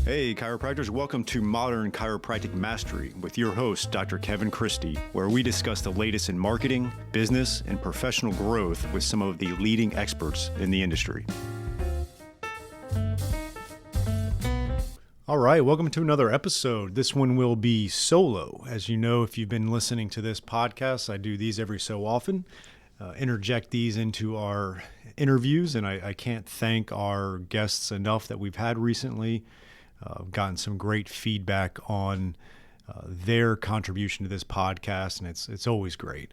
Hey, chiropractors, welcome to Modern Chiropractic Mastery with your host, Dr. Kevin Christie, where we discuss the latest in marketing, business, and professional growth with some of the leading experts in the industry. All right, welcome to another episode. This one will be solo. As you know, if you've been listening to this podcast, I do these every so often, interject these into our interviews, and I can't thank our guests enough that we've had recently. I've gotten some great feedback on their contribution to this podcast, and it's always great.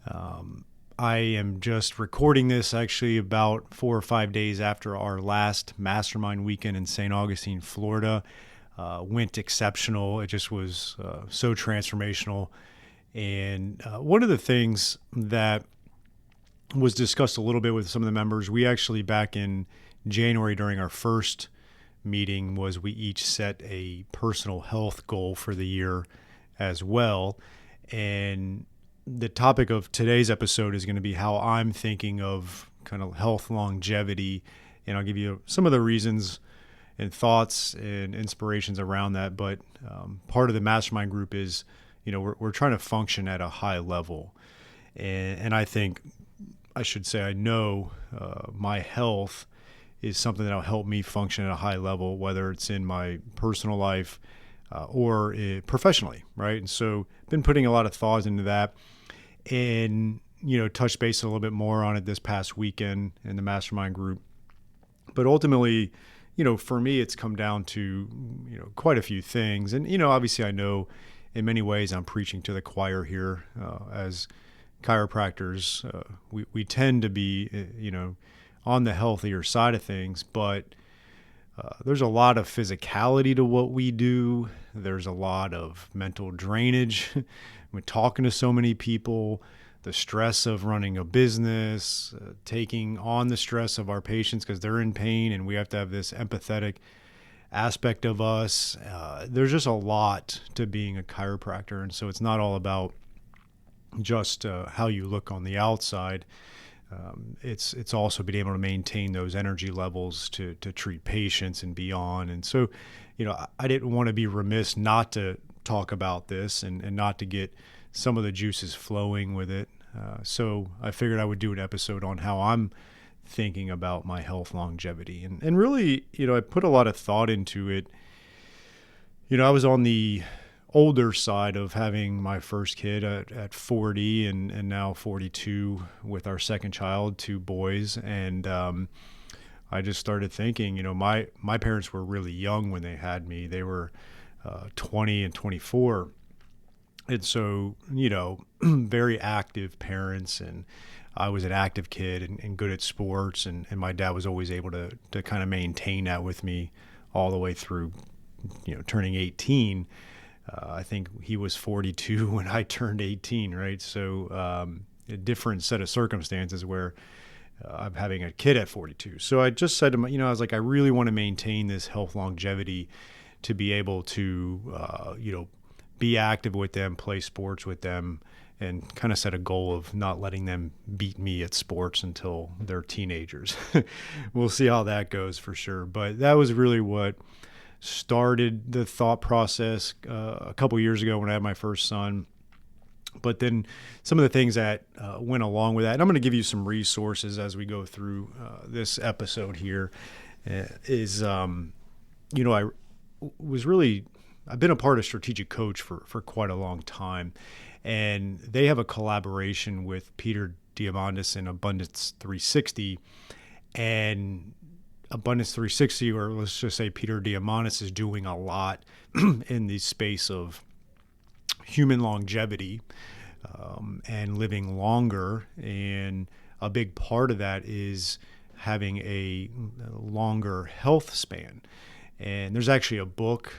I am just recording this actually about 4 or 5 days after our last mastermind weekend in St. Augustine, Florida. Went exceptional. It just was so transformational. And one of the things that was discussed a little bit with some of the members, we actually back in January during our first meeting was we each set a personal health goal for the year as well. And the topic of today's episode is going to be how I'm thinking of kind of health longevity. And I'll give you some of the reasons and thoughts and inspirations around that. But part of the mastermind group is, we're trying to function at a high level. And I think I should say, I know my health is something that'll help me function at a high level, whether it's in my personal life or professionally, right? And so been putting a lot of thoughts into that and, touch base a little bit more on it this past weekend in the mastermind group. But ultimately, for me, it's come down to, quite a few things. And, obviously I know in many ways I'm preaching to the choir here as chiropractors. We tend to be, on the healthier side of things, but there's a lot of physicality to what we do. There's a lot of mental drainage. We're talking to so many people, the stress of running a business, taking on the stress of our patients because they're in pain and we have to have this empathetic aspect of us. There's just a lot to being a chiropractor. And so it's not all about just how you look on the outside. It's also being able to maintain those energy levels to treat patients and beyond. And so, I didn't want to be remiss not to talk about this and not to get some of the juices flowing with it. So I figured I would do an episode on how I'm thinking about my health longevity. And really, I put a lot of thought into it. I was on the older side of having my first kid at 40 and now 42 with our second child, 2 boys. And I just started thinking, my parents were really young when they had me. They were 20 and 24. And so, very active parents, and I was an active kid and good at sports. And my dad was always able to kind of maintain that with me all the way through, turning 18. I think he was 42 when I turned 18, right? So a different set of circumstances where I'm having a kid at 42. So I just said to him, I was like, I really want to maintain this health longevity to be able to, be active with them, play sports with them, and kind of set a goal of not letting them beat me at sports until they're teenagers. We'll see how that goes for sure. But that was really what started the thought process a couple years ago when I had my first son. But then some of the things that went along with that, and I'm going to give you some resources as we go through this episode here, is, I've been a part of Strategic Coach for quite a long time. And they have a collaboration with Peter Diamandis and Abundance 360. And Abundance 360, or let's just say Peter Diamandis, is doing a lot in the space of human longevity and living longer. And a big part of that is having a longer health span. And there's actually a book,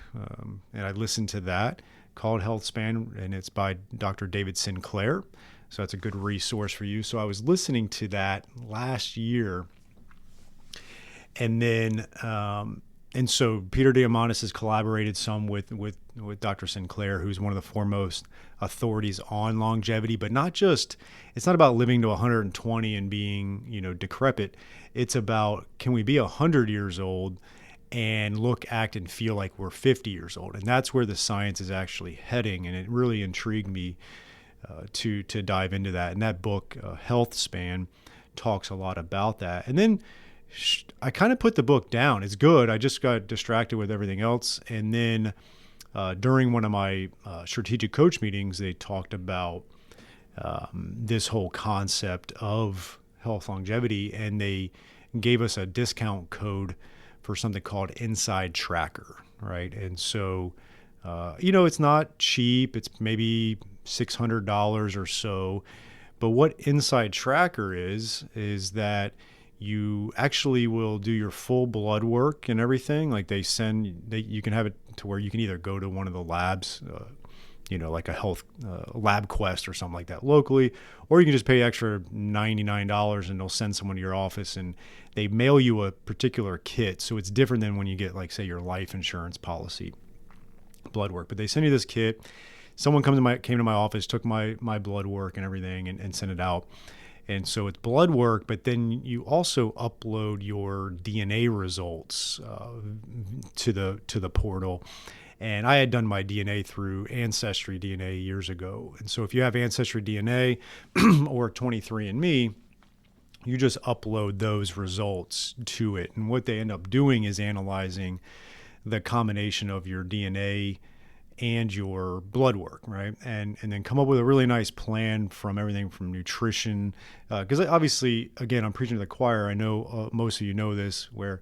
and I listened to that, called Health Span, and it's by Dr. David Sinclair. So that's a good resource for you. So I was listening to that last year. And then, and so Peter Diamandis has collaborated some with Dr. Sinclair, who's one of the foremost authorities on longevity, but not just, it's not about living to 120 and being, decrepit. It's about, can we be 100 years old and look, act, and feel like we're 50 years old. And that's where the science is actually heading. And it really intrigued me to dive into that. And that book, Health Span, talks a lot about that. And then I kind of put the book down. It's good. I just got distracted with everything else. And then during one of my strategic coach meetings, they talked about this whole concept of health longevity, and they gave us a discount code for something called Inside Tracker, right? And so, it's not cheap. It's maybe $600 or so. But what Inside Tracker is that you actually will do your full blood work and everything. Like you can have it to where you can either go to one of the labs, like a health lab quest or something like that locally, or you can just pay extra $99 and they'll send someone to your office and they mail you a particular kit. So it's different than when you get, like, say, your life insurance policy blood work. But they send you this kit. Someone came to my office, took my blood work and everything and sent it out. And so it's blood work, but then you also upload your DNA results to the portal. And I had done my DNA through Ancestry DNA years ago. And so if you have Ancestry DNA or 23andMe, you just upload those results to it. And what they end up doing is analyzing the combination of your DNA and your blood work, right? And then come up with a really nice plan from everything from nutrition. Because obviously, again, I'm preaching to the choir. I know most of you know this, where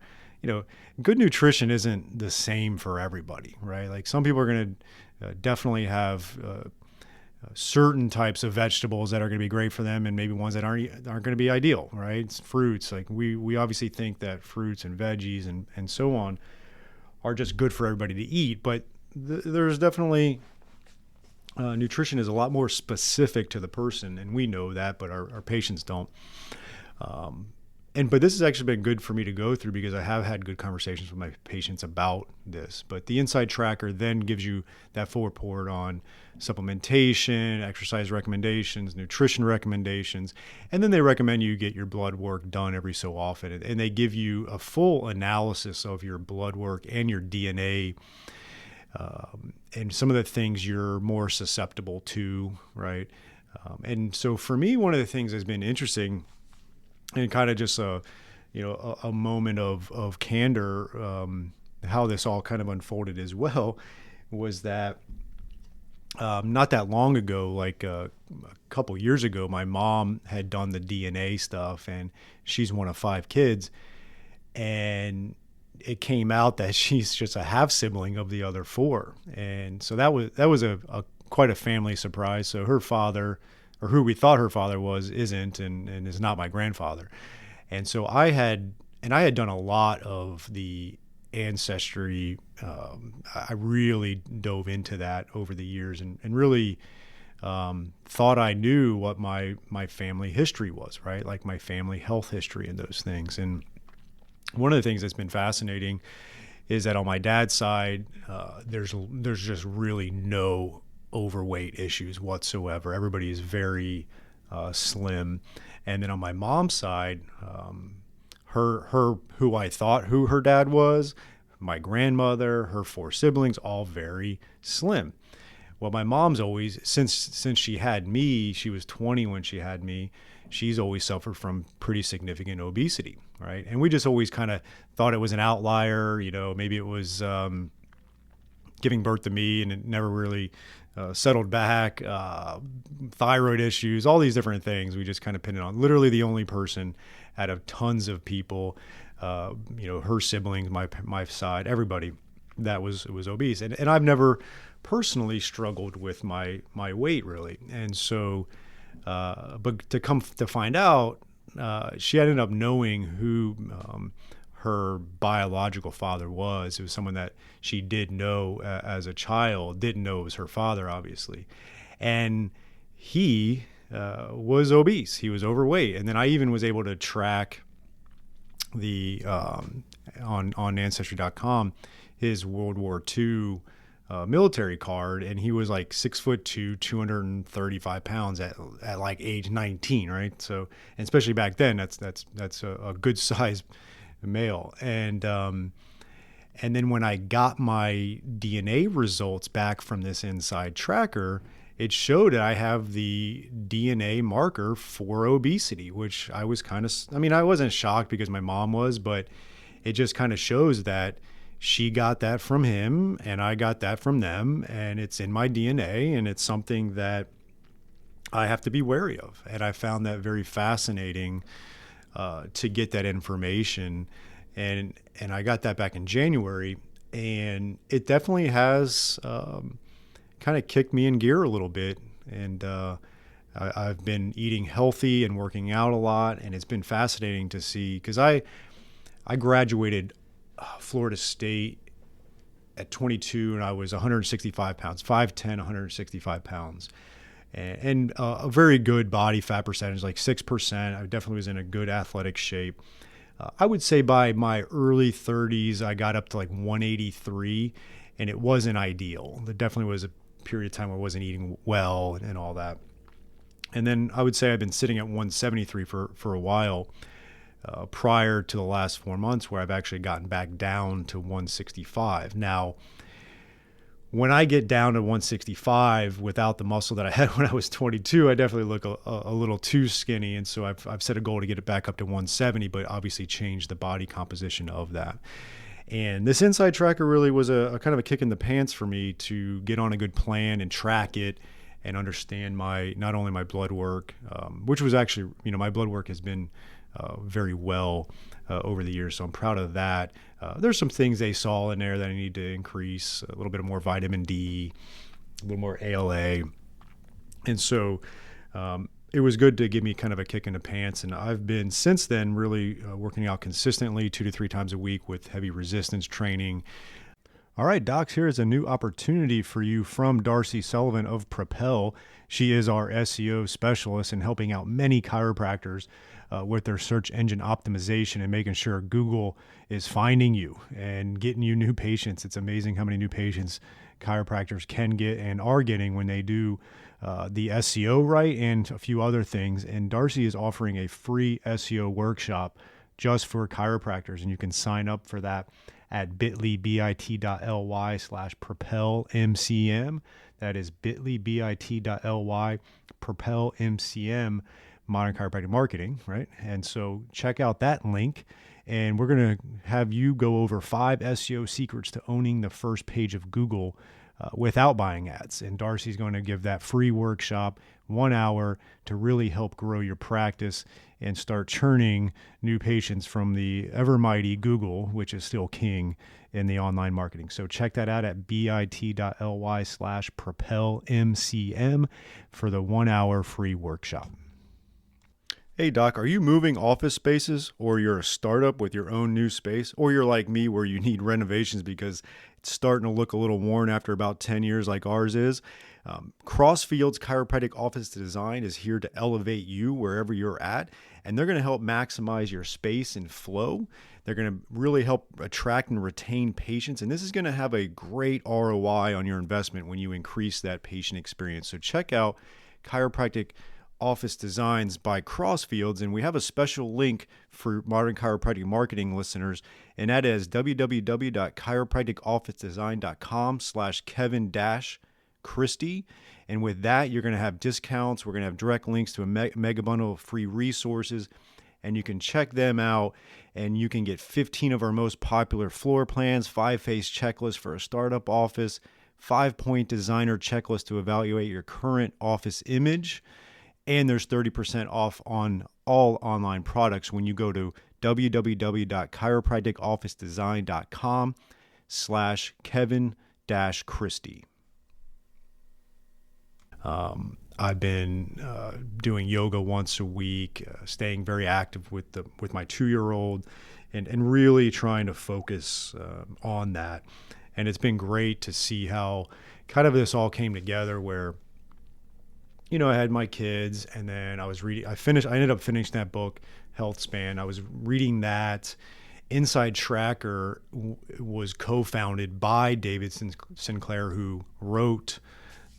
good nutrition isn't the same for everybody, right? Like, some people are going to definitely have certain types of vegetables that are going to be great for them, and maybe ones that aren't going to be ideal, right? It's fruits. Like, we obviously think that fruits and veggies and so on are just good for everybody to eat, but there's definitely nutrition is a lot more specific to the person, and we know that, but our patients don't. But this has actually been good for me to go through because I have had good conversations with my patients about this. But the Inside Tracker then gives you that full report on supplementation, exercise recommendations, nutrition recommendations, and then they recommend you get your blood work done every so often. And they give you a full analysis of your blood work and your DNA, and some of the things you're more susceptible to, right? And so for me, one of the things that's been interesting, and kind of just a moment of candor, how this all kind of unfolded as well, was that not that long ago, like a couple years ago, my mom had done the DNA stuff, and she's one of 5 kids, and it came out that she's just a half sibling of the other 4, and so that was a quite a family surprise. So her father, or who we thought her father was, isn't, and is not my grandfather. And so I had done a lot of the ancestry. I really dove into that over the years and really thought I knew what my family history was, right? Like my family health history and those things. And one of the things that's been fascinating is that on my dad's side, there's just really no overweight issues whatsoever. Everybody is very slim. And then on my mom's side, who I thought who her dad was, my grandmother, her 4 siblings, all very slim. Well, my mom's always, since she had me, she was 20 when she had me, she's always suffered from pretty significant obesity, right? And we just always kind of thought it was an outlier, maybe it was giving birth to me and it never really settled back, thyroid issues, all these different things. We just kind of pinned it on. Literally the only person out of tons of people, her siblings, my side, everybody that was obese. And I've never personally struggled with my weight really. And so, but to come to find out, she ended up knowing who her biological father was. It was someone that she did know as a child, didn't know it was her father, obviously. And he was obese. He was overweight. And then I even was able to track the on Ancestry.com his World War II military card, and he was like 6'2", 235 pounds at like age 19, right? So, and especially back then, that's a good size male. And And then when I got my DNA results back from this inside tracker, it showed that I have the DNA marker for obesity, which I was I wasn't shocked because my mom was, but it just kind of shows that she got that from him and I got that from them, and it's in my DNA, and it's something that I have to be wary of. And I found that very fascinating to get that information. And I got that back in January, and it definitely has kind of kicked me in gear a little bit. And I've been eating healthy and working out a lot, and it's been fascinating to see, because I graduated Florida State at 22, and I was 165 pounds, 5'10", 165 pounds. And a very good body fat percentage, like 6%. I definitely was in a good athletic shape. I would say by my early 30s, I got up to like 183, and it wasn't ideal. There definitely was a period of time where I wasn't eating well and all that. And then I would say I've been sitting at 173 for a while prior to the last 4 months, where I've actually gotten back down to 165. Now, when I get down to 165 without the muscle that I had when I was 22, I definitely look a little too skinny. And so I've set a goal to get it back up to 170, but obviously change the body composition of that. And this inside tracker really was a kind of a kick in the pants for me to get on a good plan and track it and understand not only my blood work, which was actually, my blood work has been very well over the years. So I'm proud of that. There's some things they saw in there that I need to increase, a little bit more vitamin D, a little more ALA. And so it was good to give me kind of a kick in the pants. And I've been since then really working out consistently 2 to 3 times a week with heavy resistance training. All right, docs, here is a new opportunity for you from Darcy Sullivan of Propel. She is our SEO specialist in helping out many chiropractors with their search engine optimization and making sure Google is finding you and getting you new patients. It's amazing how many new patients chiropractors can get and are getting when they do the SEO right and a few other things. And Darcy is offering a free SEO workshop just for chiropractors, and you can sign up for that at bit.ly/propelmcm. That is bit.ly/propelmcm, Modern Chiropractic Marketing, right? And so check out that link, and we're going to have you go over 5 SEO secrets to owning the first page of Google without buying ads. And Darcy's going to give that free workshop, 1 hour, to really help grow your practice and start churning new patients from the ever mighty Google, which is still king in the online marketing. So check that out at bit.ly/propelmcm for the 1 hour free workshop. Hey doc, are you moving office spaces, or you're a startup with your own new space, or you're like me where you need renovations because it's starting to look a little worn after about 10 years like ours is? Crossfield's Chiropractic Office Design is here to elevate you wherever you're at, and they're going to help maximize your space and flow. They're going to really help attract and retain patients, and this is going to have a great ROI on your investment when you increase that patient experience. So check out Chiropractic Office Designs by Crossfields, and we have a special link for Modern Chiropractic Marketing listeners, and that is www.chiropracticofficedesign.com/Kevin-Christie. And with that, you're going to have discounts. We're going to have direct links to a mega bundle of free resources, and you can check them out, and you can get 15 of our most popular floor plans, 5-phase checklist for a startup office, 5-point designer checklist to evaluate your current office image. And there's 30% off on all online products when you go to www.chiropracticofficedesign.com/Kevin-Christie. I've been doing yoga once a week, staying very active with my 2-year-old, and really trying to focus on that. And it's been great to see how kind of this all came together, where I had my kids, and then I ended up finishing that book, Health Span. I was reading that. Inside Tracker was co-founded by David Sinclair, who wrote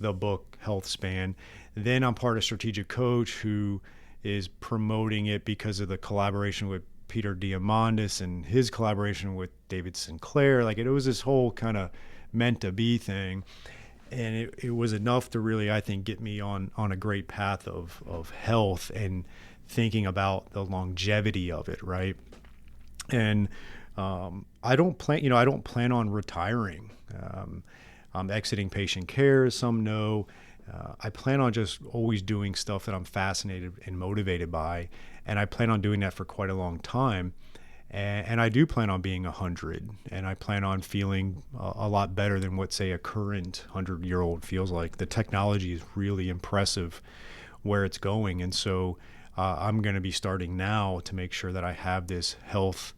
the book Health Span. Then I'm part of Strategic Coach, who is promoting it because of the collaboration with Peter Diamandis and his collaboration with David Sinclair. Like, it was this whole kind of meant to be thing. And it was enough to really, I think, get me on a great path of health and thinking about the longevity of it, right? And I don't plan on retiring. I'm exiting patient care, as some know. I plan on just always doing stuff that I'm fascinated and motivated by, and I plan on doing that for quite a long time. And I do plan on being 100, and I plan on feeling a lot better than what, say, a current 100-year-old feels like. The technology is really impressive where it's going, and so I'm going to be starting now to make sure that I have this health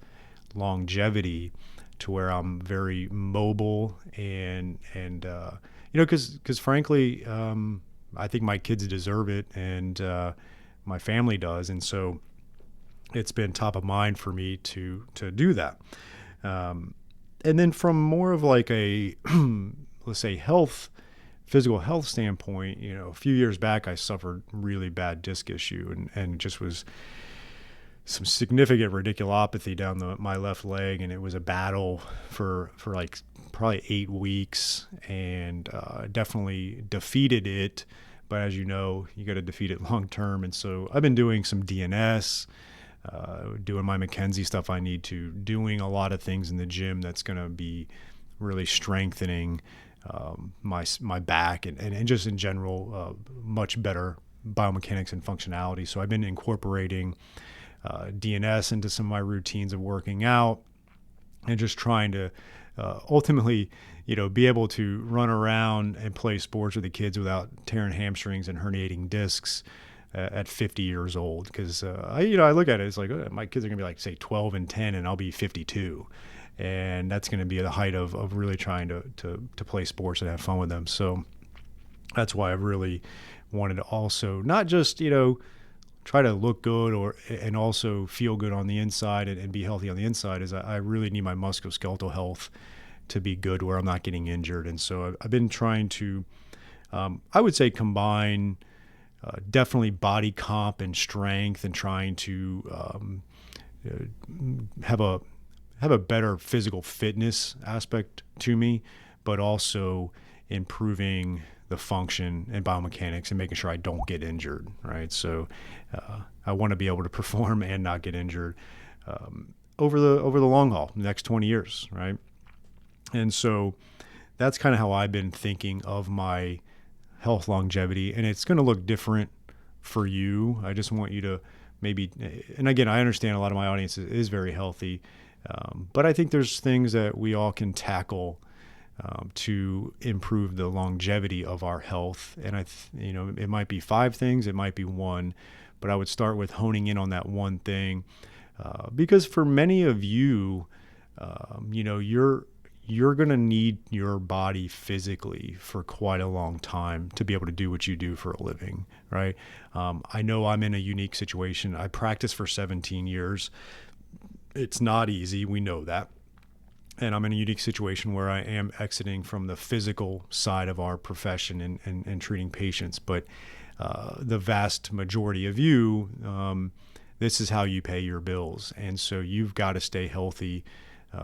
longevity to where I'm very mobile and because frankly, I think my kids deserve it, and my family does, and so it's been top of mind for me to do that. And then from more of like a let's say physical health standpoint, a few years back I suffered really bad disc issue and just was some significant radiculopathy down my left leg, and it was a battle for like probably 8 weeks, and definitely defeated it. But as you know, you got to defeat it long term, and so I've been doing some DNS, doing my McKenzie stuff I need to, doing a lot of things in the gym that's going to be really strengthening my back and just in general much better biomechanics and functionality. So I've been incorporating DNS into some of my routines of working out and just trying to ultimately, be able to run around and play sports with the kids without tearing hamstrings and herniating discs at 50 years old. Because I look at it, it's like my kids are gonna be like, say, 12 and 10, and I'll be 52, and that's gonna be the height of really trying to play sports and have fun with them. So that's why I really wanted to also not just try to look good and also feel good on the inside and be healthy on the inside. Is I really need my musculoskeletal health to be good where I'm not getting injured. And so I've been trying to, I would say, combine definitely body comp and strength, and trying to have a better physical fitness aspect to me, but also improving the function and biomechanics and making sure I don't get injured, right? So I want to be able to perform and not get injured over the long haul, the next 20 years, right? And so that's kind of how I've been thinking of my health longevity, and it's going to look different for you. I just want you to maybe, and again, I understand a lot of my audience is very healthy, but I think there's things that we all can tackle to improve the longevity of our health. And it might be 5 things, it might be 1, but I would start with honing in on that one thing, because for many of you, you're going to need your body physically for quite a long time to be able to do what you do for a living, right? I know I'm in a unique situation. I practiced for 17 years. It's not easy. We know that. And I'm in a unique situation where I am exiting from the physical side of our profession and treating patients. But the vast majority of you, this is how you pay your bills. And so you've got to stay healthy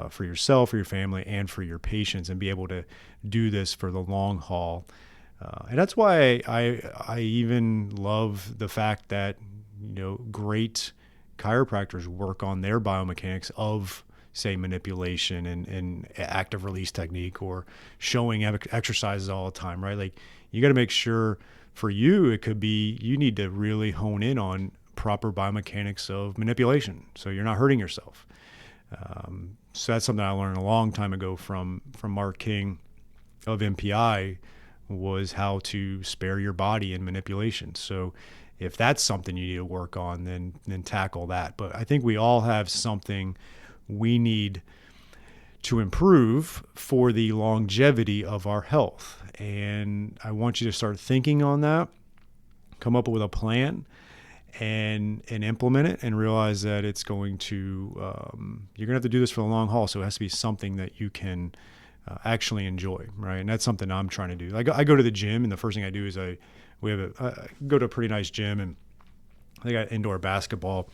for yourself, for your family, and for your patients, and be able to do this for the long haul. And that's why I even love the fact that great chiropractors work on their biomechanics of, say, manipulation and active release technique, or showing exercises all the time, right? Like, you got to make sure for you, it could be, you need to really hone in on proper biomechanics of manipulation so you're not hurting yourself. So that's something I learned a long time ago from Mark King of MPI, was how to spare your body in manipulation. So if that's something you need to work on, then tackle that. But I think we all have something we need to improve for the longevity of our health. And I want you to start thinking on that, come up with a plan, and implement it, and realize that it's going to, you're going to have to do this for the long haul. So it has to be something that you can actually enjoy, right? And that's something I'm trying to do. Like, I go to the gym, and the first thing I do is I go to a pretty nice gym, and they got indoor basketball.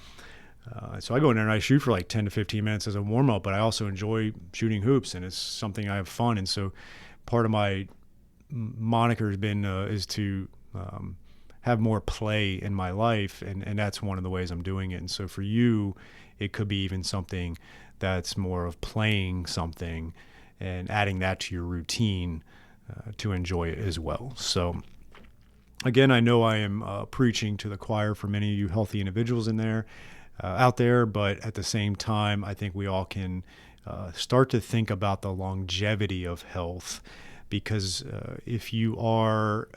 So I go in there and I shoot for like 10 to 15 minutes as a warm up, but I also enjoy shooting hoops, and it's something I have fun. And so part of my moniker has been is to have more play in my life, and that's one of the ways I'm doing it. And so for you, it could be even something that's more of playing something and adding that to your routine to enjoy it as well. So again, I know I am preaching to the choir for many of you healthy individuals out there, but at the same time, I think we all can start to think about the longevity of health, because if you are,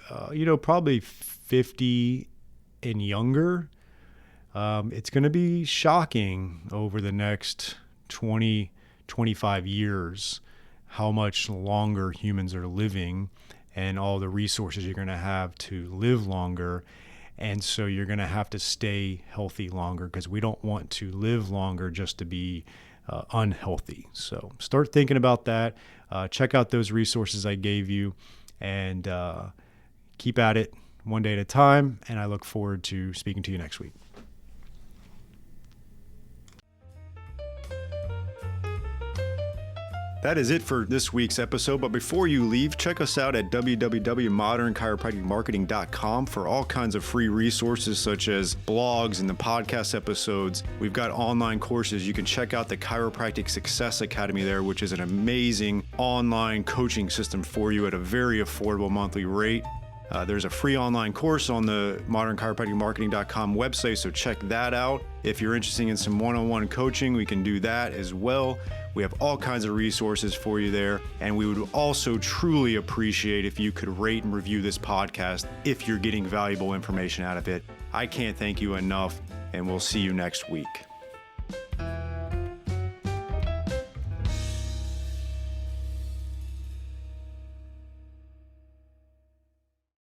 probably 50 and younger, it's going to be shocking over the next 20, 25 years how much longer humans are living and all the resources you're going to have to live longer. And so you're going to have to stay healthy longer, because we don't want to live longer just to be unhealthy. So start thinking about that. Check out those resources I gave you, and keep at it one day at a time. And I look forward to speaking to you next week. That is it for this week's episode. But before you leave, check us out at www.modernchiropracticmarketing.com for all kinds of free resources, such as blogs and the podcast episodes. We've got online courses. You can check out the Chiropractic Success Academy there, which is an amazing online coaching system for you at a very affordable monthly rate. There's a free online course on the modernchiropracticmarketing.com website, so check that out. If you're interested in some one-on-one coaching, we can do that as well. We have all kinds of resources for you there, and we would also truly appreciate if you could rate and review this podcast if you're getting valuable information out of it. I can't thank you enough, and we'll see you next week.